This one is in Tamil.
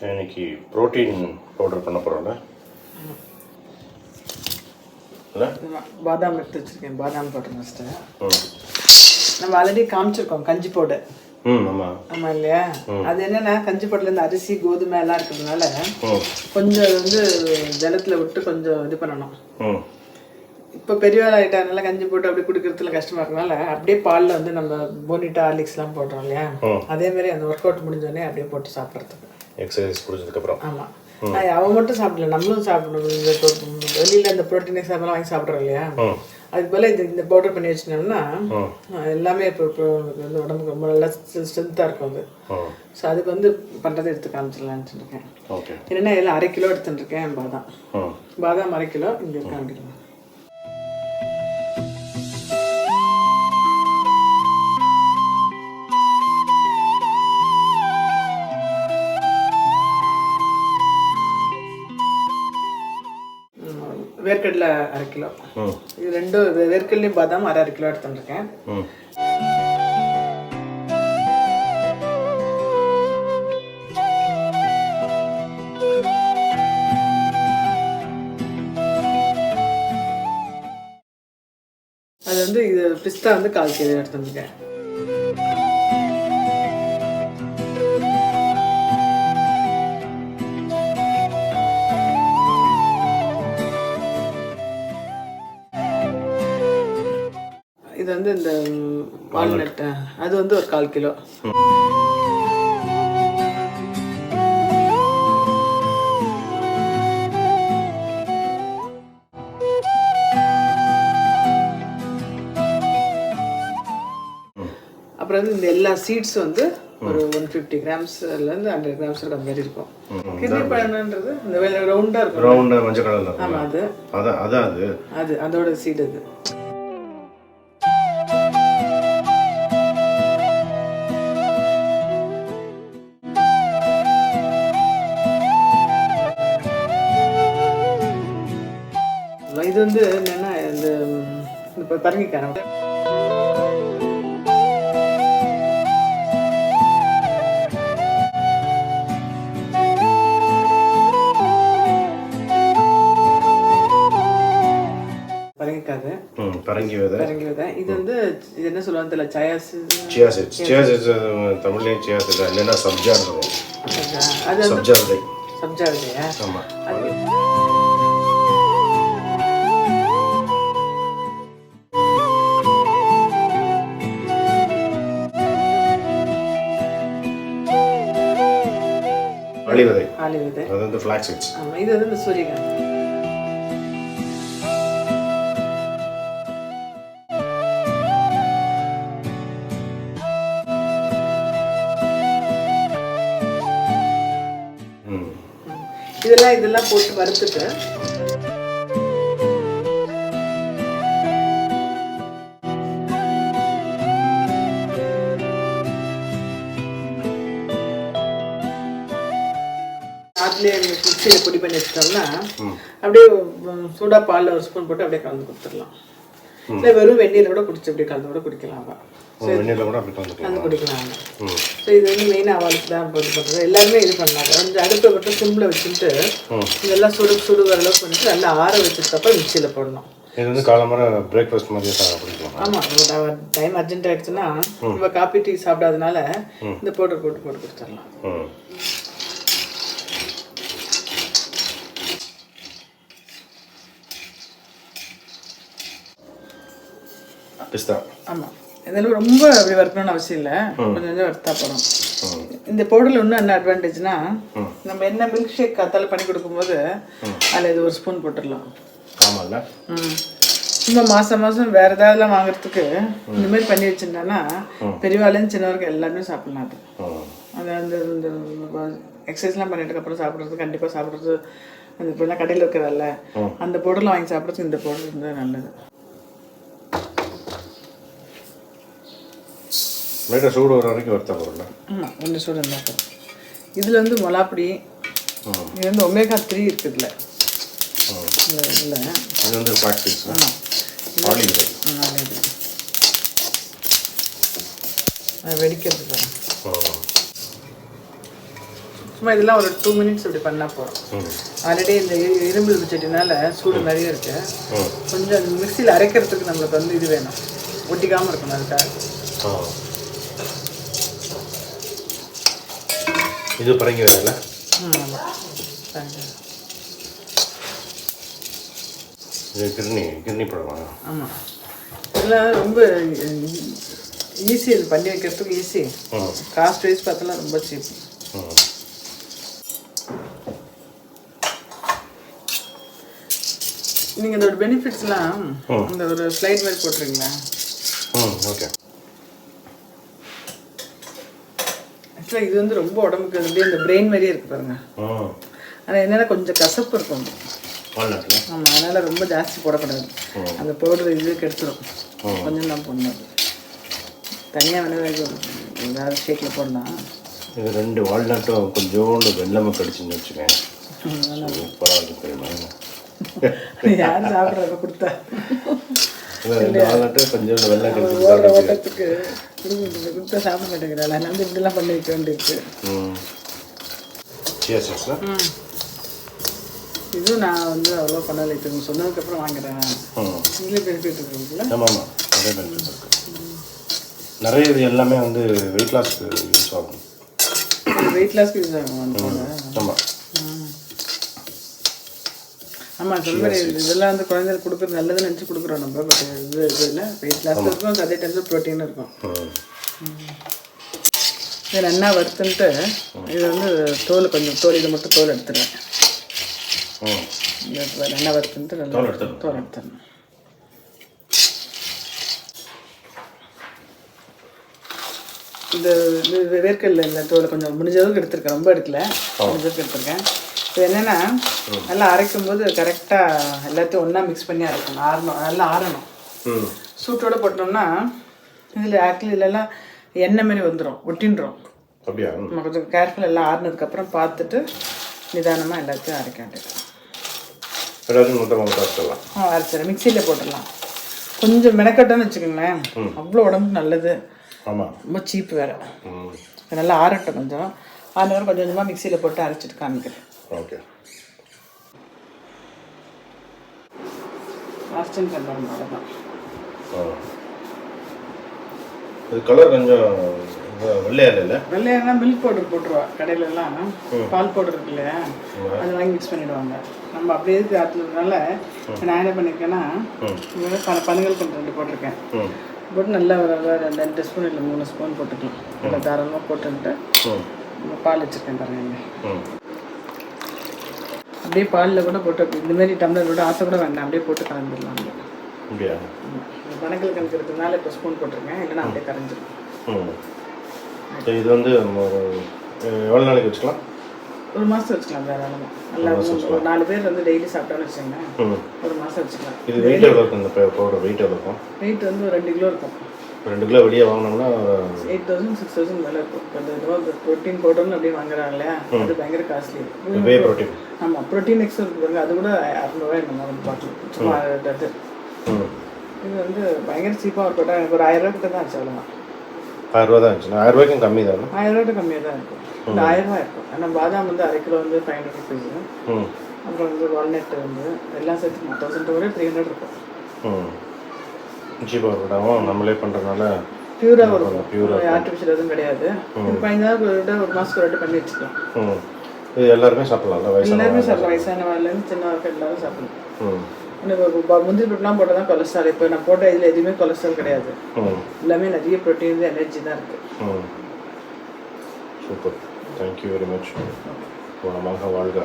இன்னைக்கு ப்ரோட்டீன் பவுடர் பண்ண போகிறோம்ல. இல்லை பாதாம் எடுத்து வச்சுருக்கேன். பாதாம் பவுடர் ஃபஸ்ட்டு நம்ம ஆல்ரெடி காமிச்சிருக்கோம். கஞ்சி பவுடர். ஆமாம் ஆமாம் இல்லையா? அது என்னென்னா கஞ்சி பவுடர்லேருந்து அரிசி கோதுமை எல்லாம் இருக்கிறதுனால கொஞ்சம் அது வந்து ஜலத்தில் விட்டு கொஞ்சம் இது பண்ணணும். இப்போ பெரியவாள் ஆகிட்டாங்கனால கஞ்சி போட்டு அப்படி குடிக்கிறதுல கஷ்டமாக இருக்கனால அப்படியே பாலில் வந்து நம்ம போனிட்டா ஹார்லிக்ஸ்லாம் போடுறோம் இல்லையா? அதேமாரி அந்த ஒர்க் அவுட் முடிஞ்சோடனே அப்படியே போட்டு சாப்பிட்றதுக்கு எக்ஸசைஸ் முடிஞ்சதுக்கப்புறம். ஆமாம், அவன் மட்டும் சாப்பிடல, நம்மளும் சாப்பிடணும். இந்த வெளியில் அந்த ப்ரோட்டீன் எக்ஸாம்லாம் வாங்கி சாப்பிட்றோம் இல்லையா? அதுக்கு போல் இந்த பவுடர் பண்ணி வச்சுட்டோம்னா எல்லாமே இப்போ வந்து உடம்புக்கு ரொம்ப நல்லா ஸ்ட்ரென்த்தாக இருக்கும் அது. ஸோ அதுக்கு வந்து பண்ணுறதை எடுத்து காமிச்சிடலான்னு இருக்கேன். என்னென்னா எல்லாம் 1/2 கிலோ எடுத்துட்டுருக்கேன். பாதாம் 1/2 கிலோ இங்கே காமிக்கிறேன். வேர்க்கடலை 1/2 கிலோ. இது ரெண்டும் வேர்க்கடலையும் பாதாம் 1/2 கிலோ எடுத்துட்டுருக்கேன். அது வந்து இது பிஸ்தா வந்து 1/4 கிலோ எடுத்துட்டுருக்கேன். இது வந்து இந்த வால்நட் அது வந்து ஒரு 1/4 கிலோ. அப்புறம் வந்து இந்த எல்லா சீட்ஸ் வந்து ஒரு 150 கிராம்ஸ்லேருந்து 100 கிராம்ஸ் இருக்கிற மாதிரி இருக்கும். கிர்னி பழம்ன்றது இந்த ரவுண்டாக இருக்கும். ரவுண்டாக மஞ்சள் கலரில். ஆமாம், அது அதோட சீட் அது. இது வந்து என்னென்னா இந்த இப்போ பரங்கிக்காரம் பரங்கி விதை. இது வந்து என்ன சொல்லுவாங்க தெரியல. சியா சீட்ஸ் தமிழ்லேயும் சியா சீட்ஸ் இல்லைன்னா சப்ஜா இருக்கும். அது சப்ஜா விதை. சப்ஜா விதையா? ஆமாம். ஆளி விதை. அது வந்து ஃபிளாக்ஸ் சீட்ஸ். ஆமாம், இது வந்து சூரியகாந்தி. இதெல்லாம் போட்டு வறுத்துட்டு அதுலேயே மிக்சியில் பொடி பண்ணி வச்சிட்டோம்னா அப்படியே சூடாக பாலில் ஒரு ஸ்பூன் போட்டு அப்படியே கலந்து கொடுத்துடலாம். இல்லை வெறும் வெந்நீரை கூட குடிச்சு அப்படியே கலந்து கூட குடிக்கலாம். கலந்து குடிக்கலாம். ஸோ இது வந்து மெயினாக அவளுக்கு தான் இது பண்ணுறது. எல்லாருமே இது பண்ணாங்க. கொஞ்சம் அடுப்பை மட்டும் சிம்மில் வச்சுட்டு இதெல்லாம் சுடு வர அளவுக்கு பண்ணிட்டு நல்லா ஆற வச்சதுக்கப்புறம் மிக்சியில் போடணும். இது வந்து காலம்பர பிரேக்ஃபாஸ்ட் மாதிரி சாப்பிடலாம். ஆமாம், டைம் அர்ஜென்ட் ஆகிடுச்சுன்னா நம்ம காஃபி டீ சாப்பிடாதனால இந்த பவுடர் போட்டு கொடுத்துடலாம். பிஸ்தா. ஆமாம், இதெல்லாம் ரொம்ப அப்படி வறுக்கணும்னு அவசியம் இல்லை. கொஞ்சம் கொஞ்சம் வறுத்தா போகிறோம். இந்த பவுடரில் இன்னும் என்ன அட்வான்டேஜ்னா நம்ம என்ன மில்க் ஷேக் காத்தால பண்ணி கொடுக்கும்போது அதில் இது ஒரு ஸ்பூன் போட்டுடலாம். ஆமாம்ல. சும்மா மாதம் வேறு ஏதாவதுலாம் வாங்குறதுக்கு இந்தமாரி பண்ணி வச்சுருந்தோன்னா பெரியவாலேருந்து சின்னவருக்கு எல்லாருமே சாப்பிட்லாம். அது அந்த இந்த எக்ஸசைஸ்லாம் பண்ணிட்டுக்கப்புறம் சாப்பிட்றது கண்டிப்பாக சாப்பிட்றது அந்த இப்போலாம் கடையில் இருக்கிறதில்ல அந்த பவுடர்லாம் வாங்கி சாப்பிட்றதுக்கு இந்த பவுடர் இருந்தால் நல்லது. லைட்டாக சூடு வர வரைக்கும் வறுத்தா போகிறோம்ல. ஆமாம், கொஞ்சம் சூடு இருந்தால் போதும். இதில் வந்து மொளாப்பொடி, இது வந்து omega-3 இருக்குதுல்ல. இல்லை இது வந்து ஃபிளாக்ஸ் சீட்ஸ். ஆமாம், ஆளி விதை. அது வெடிக்கிறது. சும்மா இதெல்லாம் ஒரு 2 மினிட்ஸ் இப்படி பண்ணால் போகிறோம். ஆல்ரெடி இந்த இரும்பு சட்டினால சூடு நிறைய இருக்கு. கொஞ்சம் அந்த மிக்சியில் அரைக்கிறதுக்கு நம்மளுக்கு வந்து இது வேணும், ஒட்டிக்காமல் இருக்கணும். அதுக்காக இது பரங்கிறதுல கிர்னி பழமா? ஆமாம், இதெல்லாம் ரொம்ப ஈஸி. இது பண்ணி வைக்கிறதுக்கு ஈஸி. காஸ்ட் வைஸ் பார்த்தோம்னா ரொம்ப சீப். நீங்கள் இதோட பெனிஃபிட்ஸ்லாம் இந்த ஒரு ஸ்லைட் மாதிரி போட்டுருங்களா? ஓகே. ஆக்சுவலாக இது வந்து ரொம்ப உடம்புக்கு அப்படியே இந்த பிரெயின் மாதிரியே இருக்குது பாருங்க. ஆனால் என்னென்னா கொஞ்சம் கசப்பு இருக்கும். ஆமாம், அதனால் ரொம்ப ஜாஸ்தி போடக்கூடாது. அந்த பவுடர் இது கெடுத்துடும். கொஞ்சம் தான் போடணும். தனியாக வேணால் ஏதாவது ஷேக்கில் போடலாம். இது 2 வால்நட்டும் கொஞ்சோண்டு வெள்ளமும் கடிச்சுன்னு வச்சுக்கேன். யார் சாப்பிட்றத கொடுத்தா? 2 வால்நட்டு கொஞ்சோண்டு வெள்ளம் கடிச்சு ஓட்டத்துக்கு கொடுத்தா சாப்பிட மாட்டேங்கிறாள். அதனால வந்து இப்படிலாம் பண்ணி வைக்க வேண்டியிருக்கு. இதுவும் நான் வந்து அவ்வளோ பண்ணலை. இப்போ சொன்னதுக்கப்புறம் வாங்குறேன். இதுலேயே பெனிஃபிட் இருக்குங்களா? ஆமாம், நிறைய பெனிஃபிட் இருக்குது. நிறைய இது எல்லாமே வந்து வெயிட் லாஸ்க்கு யூஸ் ஆகும். வெயிட் லாஸ்க்கு யூஸ் ஆகும். ஆமாம் ஆமாம், சொல்லுங்கள். இதெல்லாம் வந்து குழந்தைகளுக்கு கொடுக்குறது நல்லதுன்னு நினச்சி கொடுக்குறோம் நம்ம. பட் இது இல்லை, வெயிட் லாஸ் இருக்கும், அதே டைமில் ப்ரோட்டீனும் இருக்கும். இது நல்லா வறுத்துன்ட்டு இது வந்து தோல் கொஞ்சம் இதை மட்டும் தோல் எடுத்துருவேன். நல்லா வறுத்துன்ட்டு நல்லா தோல் எடுத்துடணும். இந்த வேர்க்கடலை இல்லை தோல் கொஞ்சம் முடிஞ்சளவுக்கு எடுத்துருக்கேன். ரொம்ப எடுக்கல, முடிஞ்சளவுக்கு எடுத்துருக்கேன். இது என்னென்னா நல்லா அரைக்கும்போது கரெக்டாக எல்லாத்தையும் ஒன்றா மிக்ஸ் பண்ணி அரைக்கணும். நல்லா ஆறணும். சூட்டோடு போட்டோம்னா இதில் ஆக்சுவலி இதெல்லாம் எண்ணெய் மாதிரி வந்துடும், ஒட்டின்றோம். அப்படியா? நம்ம கொஞ்சம் கேர்ஃபுல் எல்லாம் ஆறுனதுக்கப்புறம் பார்த்துட்டு நிதானமாக எல்லாத்தையும் அரைக்க வேண்டியது. அரைச்சிடலாம், மிக்சியில் போட்டுடலாம். கொஞ்சம் மெனக்கட்டோன்னு வச்சுக்கோங்களேன், அவ்வளோ உடம்புக்கு நல்லது. ஆமாம், ரொம்ப சீப்பு வேறு. நல்லா ஆறட்டும். கொஞ்சம் ஆறுநேரம் கொஞ்சம் கொஞ்சமாக மிக்சியில் போட்டு அரைச்சிட்டு காமிக்கிறேன். ஓகே. அரைச்சின்னு பண்ணணும், அவ்வளோதான். இது கலர் கொஞ்சம் வெள்ளையாக இல்லை? வெள்ளையானா மில்க் பவுடர் போட்டுருவா. கடையிலலாம் பால் பவுடர் இருக்கு இல்லையா, அது வாங்கி மிக்ஸ் பண்ணிவிடுவாங்க. நம்ம அப்படியே இருக்கு ஆற்றுலனால நான் என்ன பண்ணியிருக்கேன்னா பனங்கள் கொஞ்சம் 2 போட்டிருக்கேன். போட்டு நல்லா ஒரு 2 ஸ்பூன் இல்லை 3 ஸ்பூன் போட்டுக்கலாம். நல்லா தாராளமாக போட்டுன்ட்டு பால் வச்சுருக்கேன் பாருங்க. அப்படியே பாலில் கூட போட்டு இந்தமாரி டம்ளர் கூட ஆற்ற கூட வேண்டாம், அப்படியே போட்டு கலந்துடலாம். அப்படியா? பனங்கள் கலக்கிறதுனால இப்போ ஸ்பூன் போட்டிருக்கேன், இல்லைன்னா அப்படியே கரைஞ்சிடும். இது வந்து எவ்வளோ நாளைக்கு வச்சுக்கலாம்? 1 மாதம் வச்சுக்கலாம் தாராளமாக. நல்லா ஒரு 4 பேர் வந்து டெய்லி சாப்பிட்டோன்னு வச்சுக்கோங்க, 1 மாதம் வச்சுக்கலாம். இது வெயிட் எவ்வளோ இருக்கும்? இந்த பவுடர் வெயிட் எவ்வளோ இருக்கும்? வெயிட் வந்து ஒரு 2 கிலோ இருக்கும். 2 கிலோ வெளியே வாங்கினோம்னா 8,000 6,000 மேலே இருக்கும். இப்போ ப்ரோட்டீன் பவுடர்னு அப்படியே வாங்குறாங்க இல்லையா, அது பயங்கர காஸ்ட்லி. Whey protein. ஆமாம், ப்ரோட்டீன் எக்ஸ் இருக்குங்க, அது கூட 600 என்னமோ வந்து பார்க்கலாம். சும்மா அது இது வந்து பயங்கர சீப்பாக இருக்கட்டும். எனக்கு ஒரு 1000 ரூபா கிட்ட தான் ஆச்சு. அவ்வளோதான். 1000 ரூபா தான் ஆச்சு. 1000 ரூபாய்க்கும் கம்மி தான். 1000 ரூபாய்க்கு கம்மியாக தான் இருக்கும். இந்த 1000 ரூபா இருக்கும். ஆனால் பாதாம் வந்து 1/2 கிலோ வந்து 500 ருபீஸ். அப்புறம் வந்து வால்நட் வந்து எல்லாம் சேர்த்து 1000 கூட 300 இருக்கும். சீப்பாக இருக்கட்டும், நம்மளே பண்ணுறதுனால பியூராக இருக்கும். பியூராக ஆர்டிஃபிஷியல் எதுவும் கிடையாது. இது 15 நாள் ஒரு மாதத்துக்கு ஒரு வாட்டி பண்ணி வச்சுக்கலாம். இது எல்லாருமே சாப்பிடலாம்ல? எல்லாருமே சாப்பிடலாம். வயசானவர்லேருந்து சின்னவர்கள் எல்லாரும் சாப்பிடலாம். முந்திரி பருப்புலாம் போட்டால் தான் கொலஸ்ட்ரால். இப்போ நான் போட்ட இதில் எதுவுமே கொலஸ்ட்ரால் கிடையாது. எல்லாமே நிறைய ப்ரோட்டீன், எனர்ஜி தான் இருக்குது. Super, thank you very much. வளமாக வாழ்க.